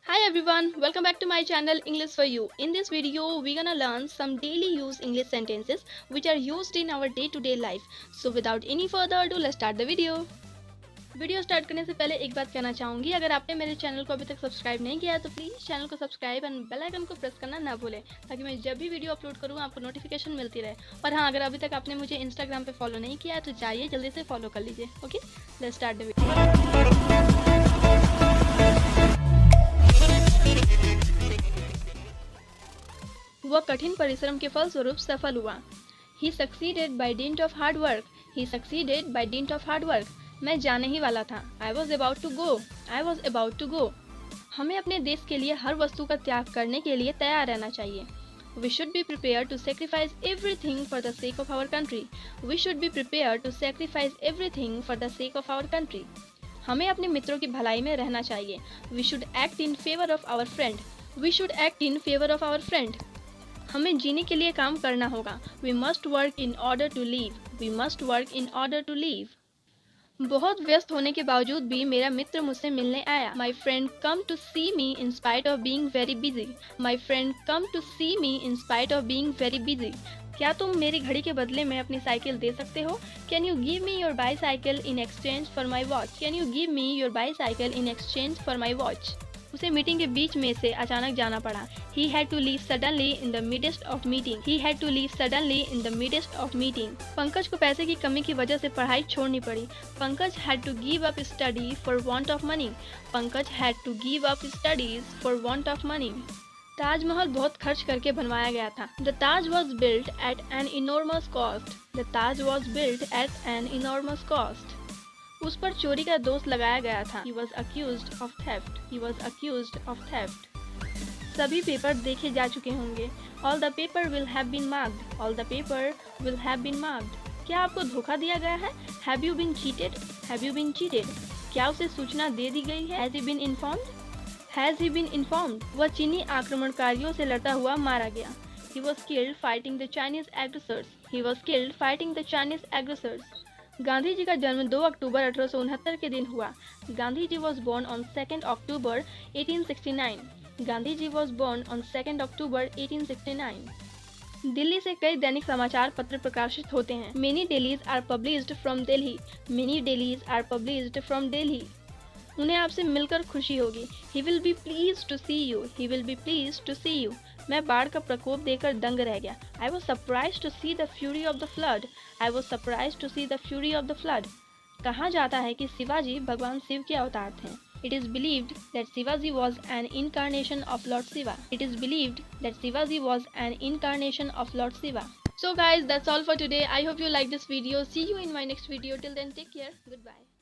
Hi everyone, welcome back to my channel English for You. In this video, we're gonna learn some daily use English sentences which are used in our day-to-day life. So without any further ado, let's start the video. Video start करने से पहले एक बात कहना चाहूँगी, अगर आपने मेरे चैनल को अभी तक सब्सक्राइब नहीं किया है तो प्लीज़ चैनल को सब्सक्राइब एंड बेल आइकन को प्रेस करना ना भूलें, ताकि मैं जब भी वीडियो अपलोड करूँ आपको नोटिफिकेशन मिलती रहे। और हाँ, अगर अभी तक आपने मुझे इंस्टाग्राम पे फॉलो नहीं किया है तो जाइए जल्दी से फॉलो कर लीजिए। Okay, let's start the video. वह कठिन परिश्रम के फलस्वरूप सफल हुआ। He succeeded by dint of hard work. He succeeded by dint of hard work. मैं जाने ही वाला था। I was about to go. I was about to go. हमें अपने देश के लिए हर वस्तु का त्याग करने के लिए तैयार रहना चाहिए। We should be prepared to sacrifice everything for the sake of our country. We should be prepared to sacrifice everything for the sake of our country. हमें अपने मित्रों की भलाई में रहना चाहिए। We should act in favor of our friend. We should act in favor of our friend. हमें जीने के लिए काम करना होगा। We must work in order to live. We must work in order to live. बहुत व्यस्त होने के बावजूद भी मेरा मित्र मुझसे मिलने आया। My friend come to see me in spite of being very busy. My friend come to see me in spite of being very busy. क्या तुम मेरी घड़ी के बदले में अपनी साइकिल दे सकते हो? Can you give me your bicycle in exchange for my watch? Can you give me your bicycle in exchange for my watch? उसे मीटिंग के बीच में से अचानक जाना पड़ा। He had to leave suddenly in the midst of meeting. He had to leave suddenly in the midst of meeting. Pankaj को पैसे की कमी की वजह से पढ़ाई छोड़नी पड़ी। Pankaj had to give up study for want of money. Pankaj had to give up studies for want of money. Taj Mahal बहुत खर्च करके बनवाया गया था। The Taj was built at an enormous cost. The Taj was built at an enormous cost. उस पर चोरी का दोष लगाया गया था। He was accused of theft. He was accused of theft. सभी पेपर देखे जा चुके होंगे। All the paper will have been marked. All the paper will have been marked. क्या आपको धोखा दिया गया है? Have you been cheated? Have you been cheated? क्या उसे सूचना दे दी गई है? Has he been informed? Has he been informed? वह चीनी आक्रमणकारियों से लड़ता हुआ मारा गया। He was killed fighting the Chinese aggressors. He was killed fighting the Chinese aggressors. Gandhi ji का जन्म 2 अक्टूबर 1869 के दिन हुआ। Gandhi ji was born on 2 October 1869। Gandhi ji was born on 2 October 1869। Delhi से कई दैनिक समाचार पत्र प्रकाशित होते हैं। Many dailies are published from Delhi. Many dailies are published from Delhi. उन्हें आपसे मिलकर खुशी होगी। He will be pleased to see you. He will be pleased to see you. मैं बाढ़ का प्रकोप देखकर दंग रह गया। I was surprised to see the fury of the flood. I was surprised to see the fury of the flood. कहा जाता है कि शिवाजी भगवान शिव के अवतार थे। It is believed that Shivaji was an incarnation of Lord Shiva. It is believed that Shivaji was an incarnation of Lord Shiva. So guys, that's all for today. I hope you like this video. See you in my next video. Till then, take care. Goodbye.